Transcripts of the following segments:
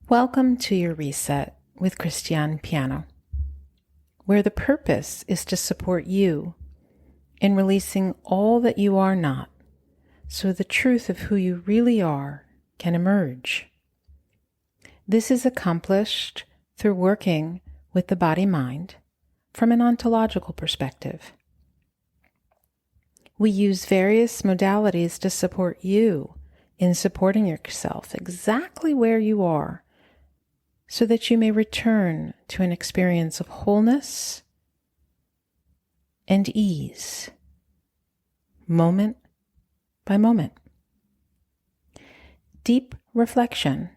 Welcome to your reset with Christiane Piano, where the purpose is to support you in releasing all that you are not, so the truth of who you really are can emerge. This is accomplished through working with the body-mind from an ontological perspective. We use various modalities to support you in supporting yourself exactly where you are, so that you may return to an experience of wholeness and ease, moment by moment. Deep reflection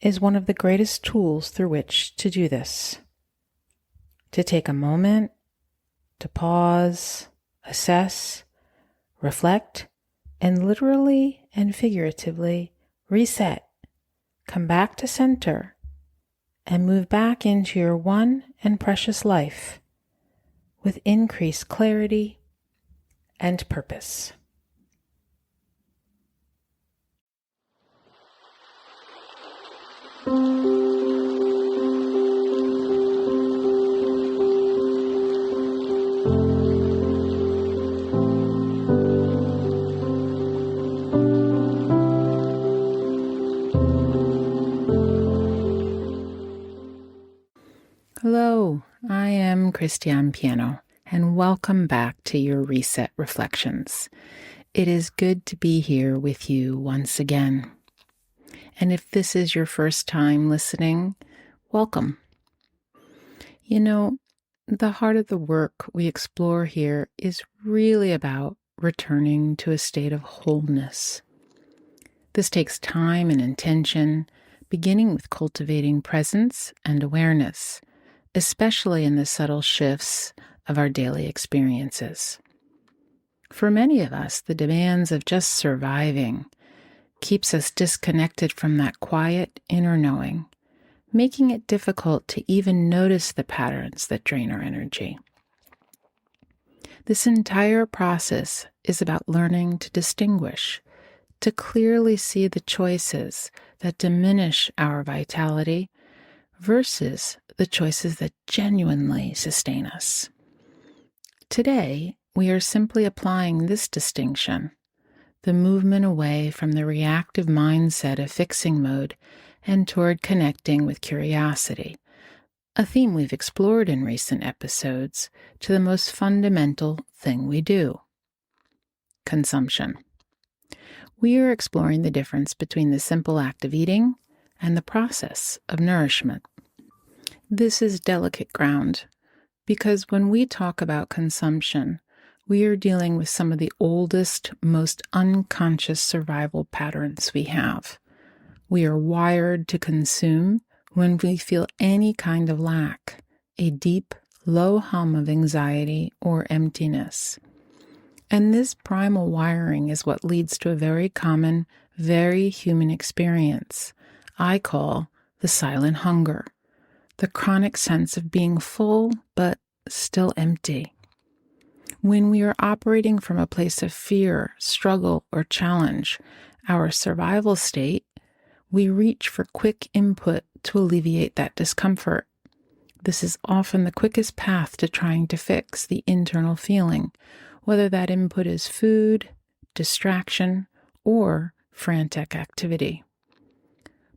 is one of the greatest tools through which to do this. To take a moment, to pause, assess, reflect, and literally and figuratively reset, come back to center, and move back into your one and precious life with increased clarity and purpose. Hello, I am Christiane Piano, and welcome back to your Reset Reflections. It is good to be here with you once again. And if this is your first time listening, welcome. You know, the heart of the work we explore here is really about returning to a state of wholeness. This takes time and intention, beginning with cultivating presence and awareness, especially in the subtle shifts of our daily experiences. For many of us, the demands of just surviving keeps us disconnected from that quiet inner knowing, making it difficult to even notice the patterns that drain our energy. This entire process is about learning to distinguish, to clearly see the choices that diminish our vitality versus the choices that genuinely sustain us. Today, we are simply applying this distinction, the movement away from the reactive mindset of fixing mode and toward connecting with curiosity, a theme we've explored in recent episodes, to the most fundamental thing we do: consumption. We are exploring the difference between the simple act of eating and the process of nourishment. This is delicate ground because when we talk about consumption, we are dealing with some of the oldest, most unconscious survival patterns we have. We are wired to consume when we feel any kind of lack, a deep, low hum of anxiety or emptiness. And this primal wiring is what leads to a very common, very human experience I call the silent hunger, the chronic sense of being full but still empty. When we are operating from a place of fear, struggle, or challenge, our survival state, we reach for quick input to alleviate that discomfort. This is often the quickest path to trying to fix the internal feeling, whether that input is food, distraction, or frantic activity.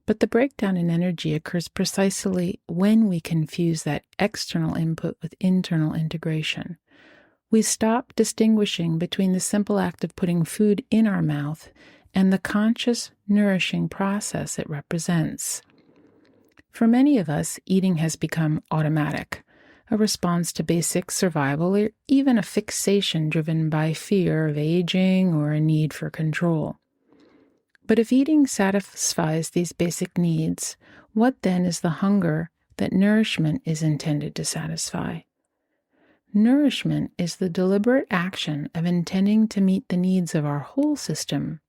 But the breakdown in energy occurs precisely when we confuse that external input with internal integration. We stop distinguishing between the simple act of putting food in our mouth and the conscious, nourishing process it represents. For many of us, eating has become automatic, a response to basic survival or even a fixation driven by fear of aging or a need for control. But if eating satisfies these basic needs, what then is the hunger that nourishment is intended to satisfy? Nourishment is the deliberate action of intending to meet the needs of our whole system,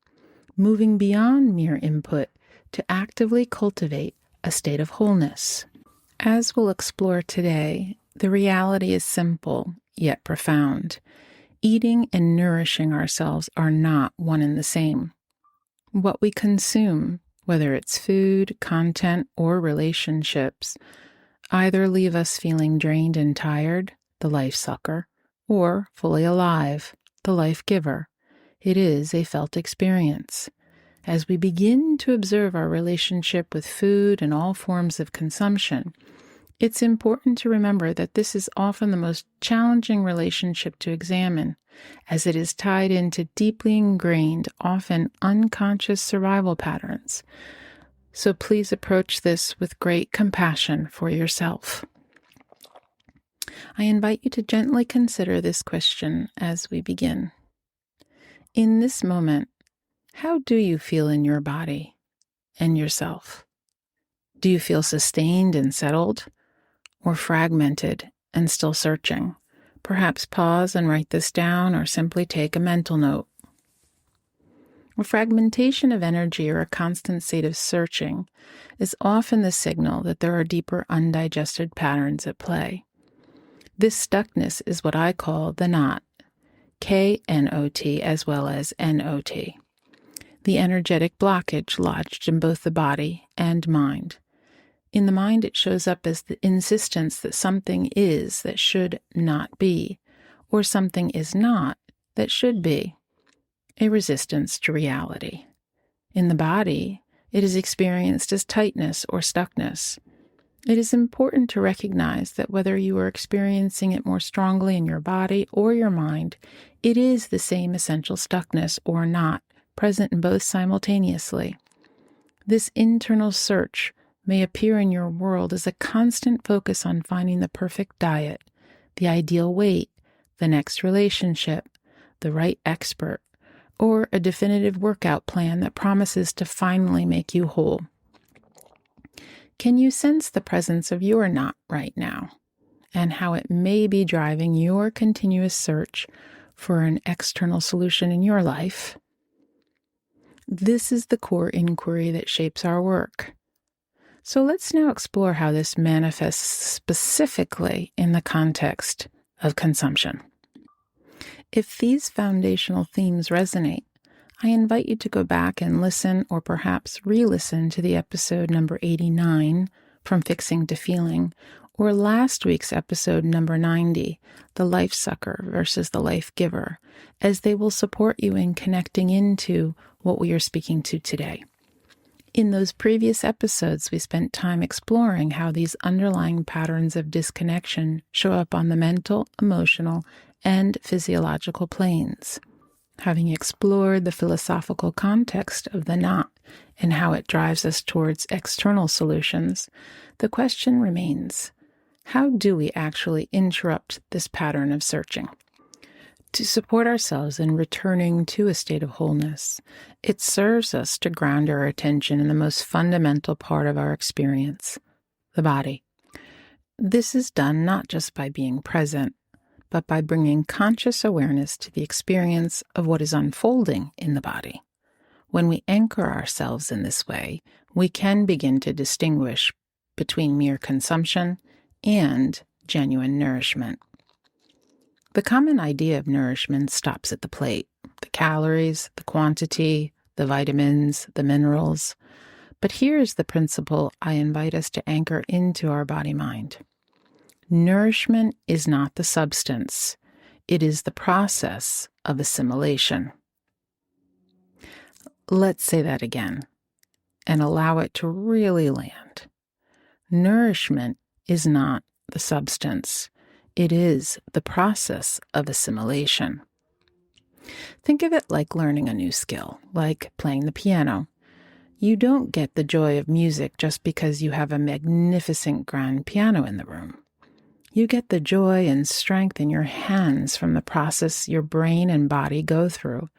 moving beyond mere input to actively cultivate a state of wholeness. As we'll explore today, the reality is simple yet profound. Eating and nourishing ourselves are not one and the same. What we consume, whether it's food, content, or relationships, either leave us feeling drained and tired, the life sucker, or fully alive, the life giver. It is a felt experience. As we begin to observe our relationship with food and all forms of consumption, it's important to remember that this is often the most challenging relationship to examine, as it is tied into deeply ingrained, often unconscious survival patterns. So please approach this with great compassion for yourself. I invite you to gently consider this question as we begin. In this moment, how do you feel in your body and yourself? Do you feel sustained and settled, or fragmented and still searching? Perhaps pause and write this down, or simply take a mental note. A fragmentation of energy or a constant state of searching is often the signal that there are deeper undigested patterns at play. This stuckness is what I call the knot, K-N-O-T as well as N-O-T, the energetic blockage lodged in both the body and mind. In the mind, it shows up as the insistence that something is that should not be, or something is not that should be, a resistance to reality. In the body, it is experienced as tightness or stuckness. It is important to recognize that whether you are experiencing it more strongly in your body or your mind, it is the same essential stuckness or knot, present in both simultaneously. This internal search may appear in your world as a constant focus on finding the perfect diet, the ideal weight, the next relationship, the right expert, or a definitive workout plan that promises to finally make you whole. Can you sense the presence of your knot right now, and how it may be driving your continuous search for an external solution in your life? This is the core inquiry that shapes our work. So let's now explore how this manifests specifically in the context of consumption. If these foundational themes resonate, I invite you to go back and listen, or perhaps re-listen to the episode number 89, From Fixing to Feeling, or last week's episode number 90, The Life Sucker versus the Life Giver, as they will support you in connecting into what we are speaking to today. In those previous episodes, we spent time exploring how these underlying patterns of disconnection show up on the mental, emotional, and physiological planes. Having explored the philosophical context of the knot and how it drives us towards external solutions, the question remains, how do we actually interrupt this pattern of searching? To support ourselves in returning to a state of wholeness, it serves us to ground our attention in the most fundamental part of our experience, the body. This is done not just by being present, but by bringing conscious awareness to the experience of what is unfolding in the body. When we anchor ourselves in this way, we can begin to distinguish between mere consumption and genuine nourishment. The common idea of nourishment stops at the plate, the calories, the quantity, the vitamins, the minerals. But here's the principle I invite us to anchor into our body-mind. Nourishment is not the substance. It is the process of assimilation. Let's say that again and allow it to really land. Nourishment is not the substance. It is the process of assimilation. Think of it like learning a new skill, like playing the piano. You don't get the joy of music just because you have a magnificent grand piano in the room. You get the joy and strength in your hands from the process your brain and body go through,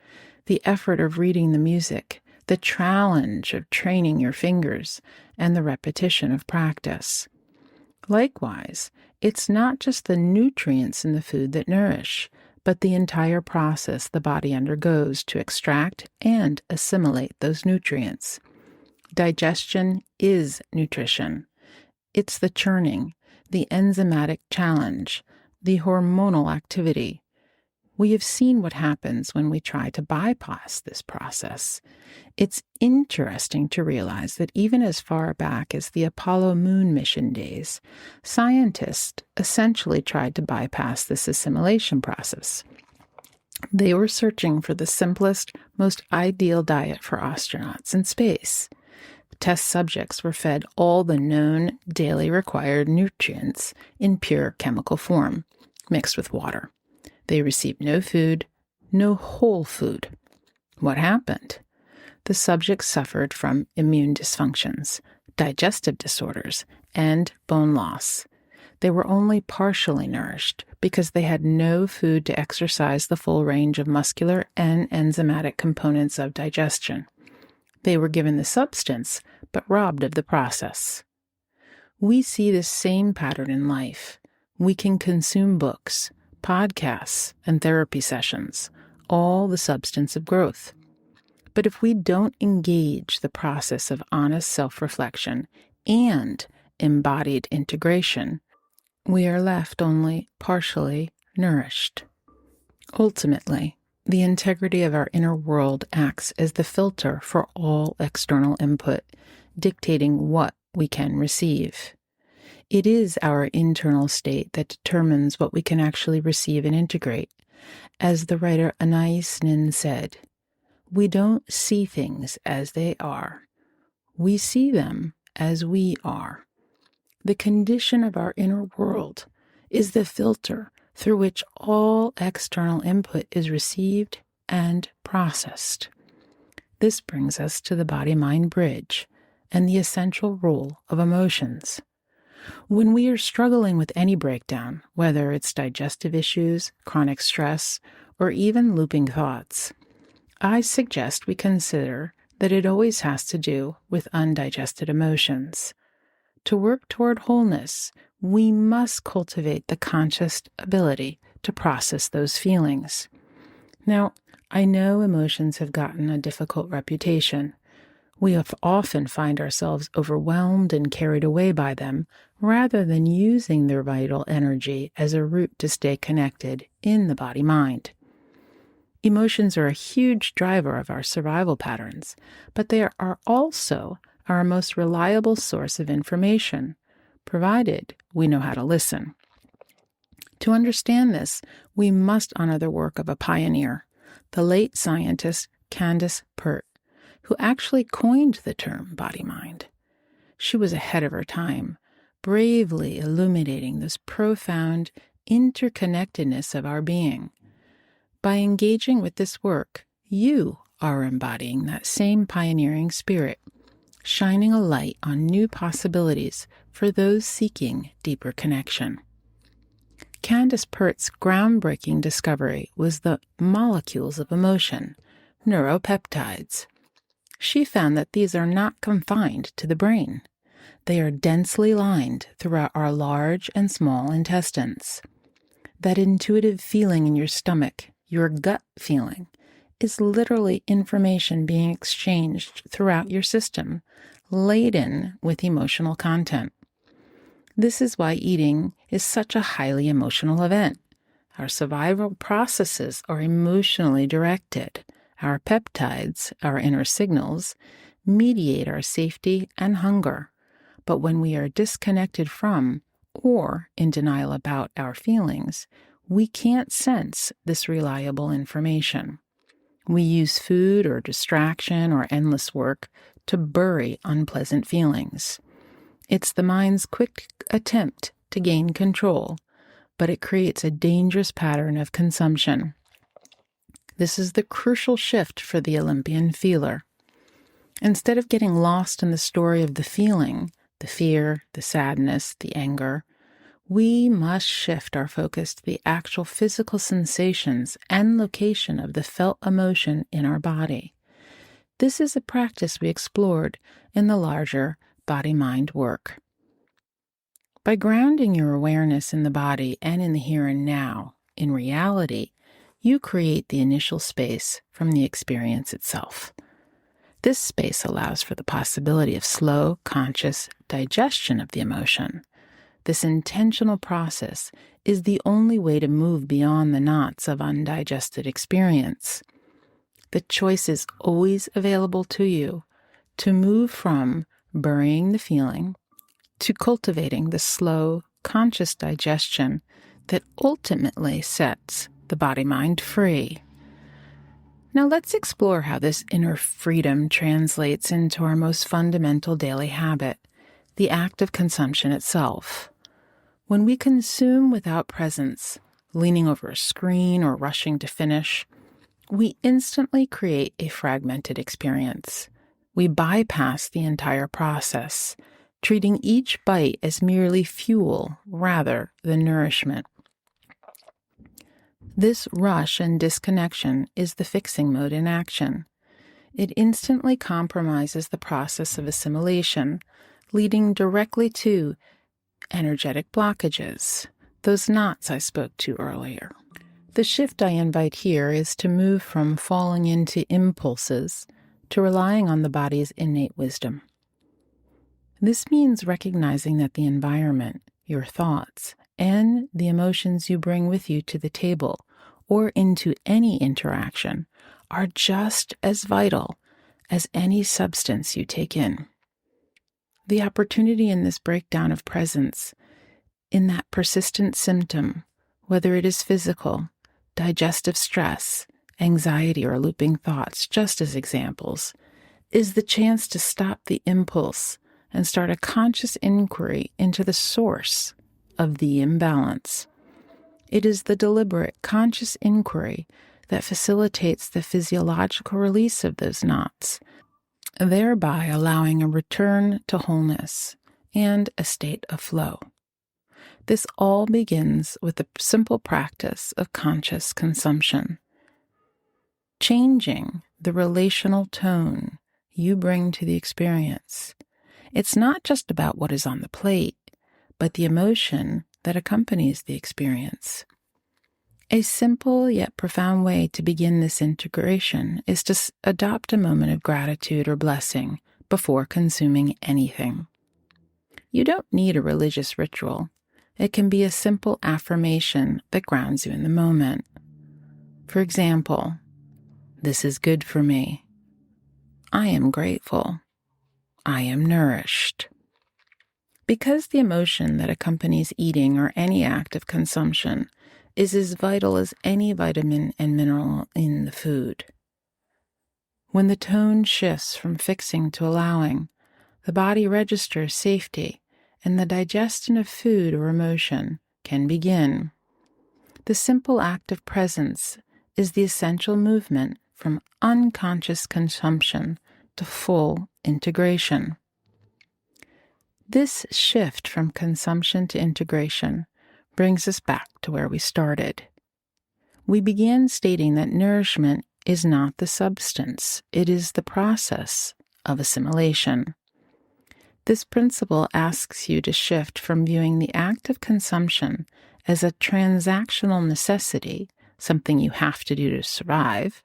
the effort of reading the music, the challenge of training your fingers, and the repetition of practice. Likewise, it's not just the nutrients in the food that nourish, but the entire process the body undergoes to extract and assimilate those nutrients. Digestion is nutrition. It's the churning, the enzymatic challenge, the hormonal activity. We have seen what happens when we try to bypass this process. It's interesting to realize that even as far back as the Apollo moon mission days, scientists essentially tried to bypass this assimilation process. They were searching for the simplest, most ideal diet for astronauts in space. Test subjects were fed all the known daily required nutrients in pure chemical form, mixed with water. They received no food, no whole food. What happened? The subjects suffered from immune dysfunctions, digestive disorders, and bone loss. They were only partially nourished because they had no food to exercise the full range of muscular and enzymatic components of digestion. They were given the substance, but robbed of the process. We see this same pattern in life. We can consume books, podcasts, and therapy sessions, all the substance of growth. But if we don't engage the process of honest self-reflection and embodied integration, we are left only partially nourished. Ultimately, the integrity of our inner world acts as the filter for all external input, dictating what we can receive. It is our internal state that determines what we can actually receive and integrate. As the writer Anais Nin said, "We don't see things as they are. We see them as we are." The condition of our inner world is the filter through which all external input is received and processed. This brings us to the body-mind bridge and the essential role of emotions. When we are struggling with any breakdown, whether it's digestive issues, chronic stress, or even looping thoughts, I suggest we consider that it always has to do with undigested emotions. To work toward wholeness, we must cultivate the conscious ability to process those feelings. Now, I know emotions have gotten a difficult reputation. We often find ourselves overwhelmed and carried away by them, rather than using their vital energy as a route to stay connected in the body-mind. Emotions are a huge driver of our survival patterns, but they are also our most reliable source of information, provided we know how to listen. To understand this, we must honor the work of a pioneer, the late scientist Candace Pert, who actually coined the term body-mind. She was ahead of her time, bravely illuminating this profound interconnectedness of our being. By engaging with this work, you are embodying that same pioneering spirit, shining a light on new possibilities for those seeking deeper connection. Candace Pert's groundbreaking discovery was the molecules of emotion, neuropeptides. She found that these are not confined to the brain. They are densely lined throughout our large and small intestines. That intuitive feeling in your stomach, your gut feeling, is literally information being exchanged throughout your system, laden with emotional content. This is why eating is such a highly emotional event. Our survival processes are emotionally directed. Our peptides, our inner signals, mediate our safety and hunger. But when we are disconnected from or in denial about our feelings, we can't sense this reliable information. We use food or distraction or endless work to bury unpleasant feelings. It's the mind's quick attempt to gain control, but it creates a dangerous pattern of consumption. This is the crucial shift for the Olympian feeler. Instead of getting lost in the story of the feeling, the fear, the sadness, the anger, we must shift our focus to the actual physical sensations and location of the felt emotion in our body. This is a practice we explored in the larger body-mind work. By grounding your awareness in the body and in the here and now, in reality, you create the initial space from the experience itself. This space allows for the possibility of slow, conscious digestion of the emotion. This intentional process is the only way to move beyond the knots of undigested experience. The choice is always available to you to move from burying the feeling to cultivating the slow, conscious digestion that ultimately sets the body-mind free. Now let's explore how this inner freedom translates into our most fundamental daily habit, the act of consumption itself. When we consume without presence, leaning over a screen or rushing to finish, we instantly create a fragmented experience. We bypass the entire process, treating each bite as merely fuel rather than nourishment. This rush and disconnection is the fixing mode in action. It instantly compromises the process of assimilation, leading directly to energetic blockages, those knots I spoke to earlier. The shift I invite here is to move from falling into impulses to relying on the body's innate wisdom. This means recognizing that the environment, your thoughts, and the emotions you bring with you to the table or into any interaction are just as vital as any substance you take in. The opportunity in this breakdown of presence, in that persistent symptom, whether it is physical, digestive stress, anxiety, or looping thoughts, just as examples, is the chance to stop the impulse and start a conscious inquiry into the source of the imbalance. It is the deliberate, conscious inquiry that facilitates the physiological release of those knots, thereby allowing a return to wholeness and a state of flow. This all begins with the simple practice of conscious consumption. Changing the relational tone you bring to the experience. It's not just about what is on the plate, but the emotion that accompanies the experience. A simple yet profound way to begin this integration is to adopt a moment of gratitude or blessing before consuming anything. You don't need a religious ritual. It can be a simple affirmation that grounds you in the moment. For example, this is good for me. I am grateful. I am nourished. Because the emotion that accompanies eating or any act of consumption is as vital as any vitamin and mineral in the food. When the tone shifts from fixing to allowing, the body registers safety, and the digestion of food or emotion can begin. The simple act of presence is the essential movement from unconscious consumption to full integration. This shift from consumption to integration brings us back to where we started. We began stating that nourishment is not the substance, it is the process of assimilation. This principle asks you to shift from viewing the act of consumption as a transactional necessity, something you have to do to survive,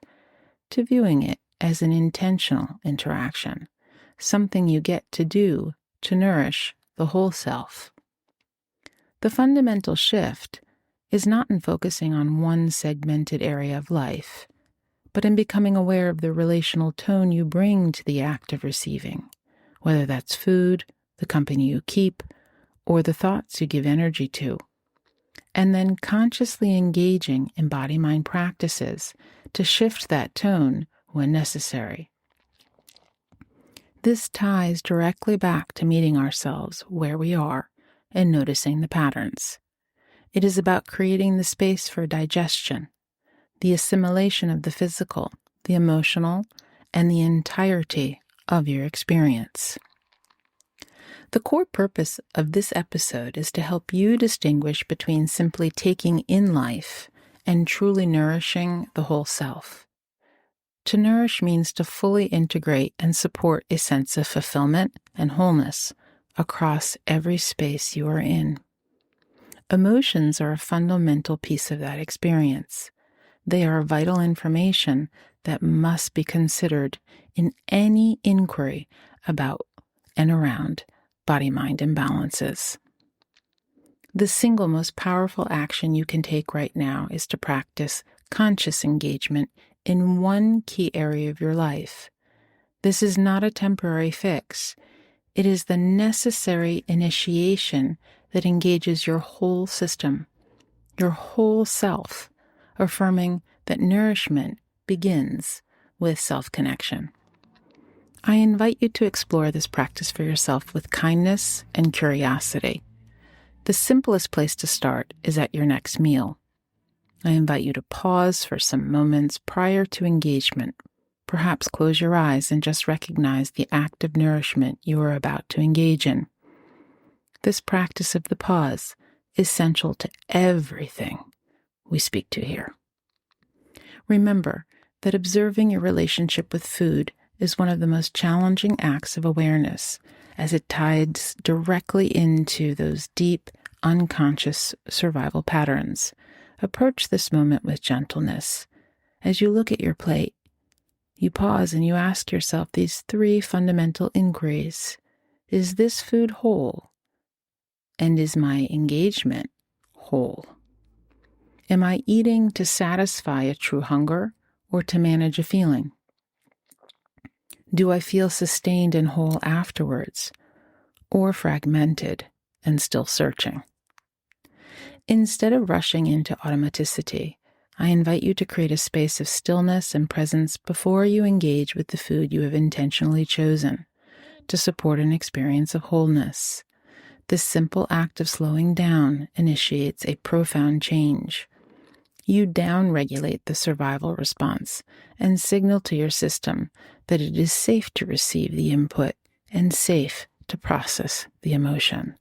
to viewing it as an intentional interaction, something you get to do to nourish the whole self. The fundamental shift is not in focusing on one segmented area of life, but in becoming aware of the relational tone you bring to the act of receiving, whether that's food, the company you keep, or the thoughts you give energy to, and then consciously engaging in BodyMind practices to shift that tone when necessary. This ties directly back to meeting ourselves where we are and noticing the patterns. It is about creating the space for digestion, the assimilation of the physical, the emotional, and the entirety of your experience. The core purpose of this episode is to help you distinguish between simply taking in life and truly nourishing the whole self. To nourish means to fully integrate and support a sense of fulfillment and wholeness across every space you are in. Emotions are a fundamental piece of that experience. They are vital information that must be considered in any inquiry about and around body-mind imbalances. The single most powerful action you can take right now is to practice conscious engagement in one key area of your life. This is not a temporary fix. It is the necessary initiation that engages your whole system, your whole self, affirming that nourishment begins with self-connection. I invite you to explore this practice for yourself with kindness and curiosity. The simplest place to start is at your next meal. I invite you to pause for some moments prior to engagement. Perhaps close your eyes and just recognize the act of nourishment you are about to engage in. This practice of the pause is central to everything we speak to here. Remember that observing your relationship with food is one of the most challenging acts of awareness, as it ties directly into those deep, unconscious survival patterns. Approach this moment with gentleness. As you look at your plate, you pause and you ask yourself these 3 fundamental inquiries. Is this food whole? And is my engagement whole? Am I eating to satisfy a true hunger or to manage a feeling? Do I feel sustained and whole afterwards, or fragmented and still searching? Instead of rushing into automaticity, I invite you to create a space of stillness and presence before you engage with the food you have intentionally chosen to support an experience of wholeness. This simple act of slowing down initiates a profound change. You down-regulate the survival response and signal to your system that it is safe to receive the input and safe to process the emotion.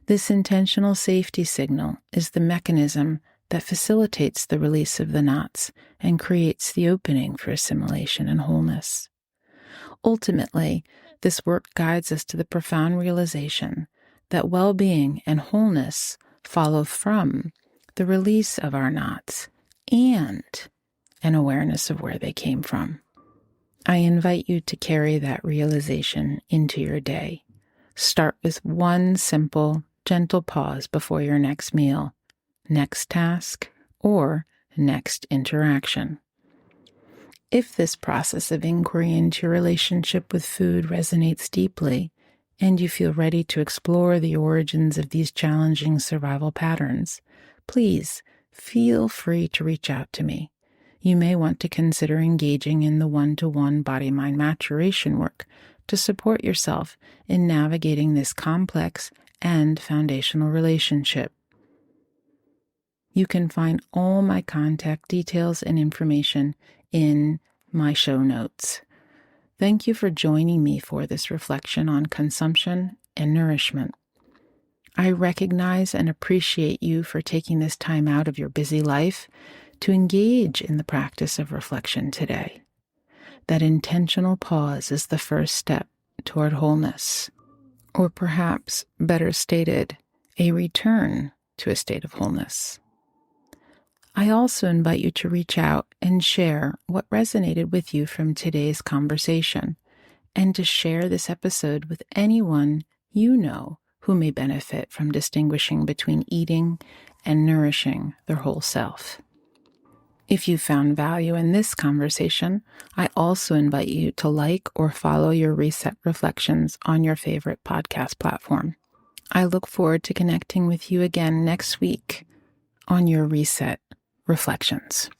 This intentional safety signal is the mechanism that facilitates the release of the knots and creates the opening for assimilation and wholeness. Ultimately, this work guides us to the profound realization that well-being and wholeness follow from the release of our knots and an awareness of where they came from. I invite you to carry that realization into your day. Start with one simple, gentle pause before your next meal, next task, or next interaction. If this process of inquiry into your relationship with food resonates deeply, and you feel ready to explore the origins of these challenging survival patterns, please feel free to reach out to me. You may want to consider engaging in the one-to-one BodyMind maturation work to support yourself in navigating this complex and foundational relationship. You can find all my contact details and information in my show notes. Thank you for joining me for this reflection on consumption and nourishment. I recognize and appreciate you for taking this time out of your busy life to engage in the practice of reflection today. That intentional pause is the first step toward wholeness, or perhaps, better stated, a return to a state of wholeness. I also invite you to reach out and share what resonated with you from today's conversation, and to share this episode with anyone you know who may benefit from distinguishing between eating and nourishing their whole self. If you found value in this conversation, I also invite you to like or follow your Reset Reflections on your favorite podcast platform. I look forward to connecting with you again next week on your Reset Reflections.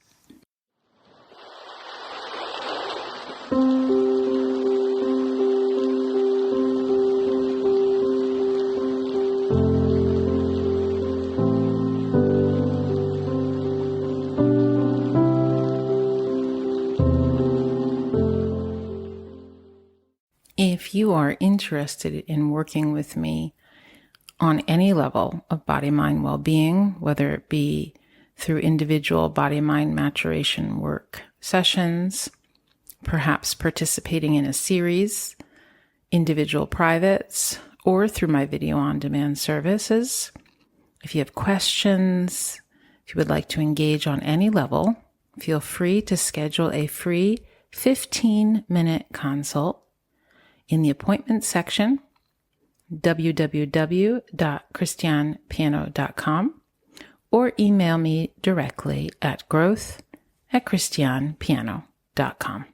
If you are interested in working with me on any level of body-mind well-being, whether it be through individual body-mind maturation work sessions, perhaps participating in a series, individual privates, or through my video on-demand services, if you have questions, if you would like to engage on any level, feel free to schedule a free 15-minute consult in the appointment section www.christianepiano.com or email me directly at growth@christianepiano.com.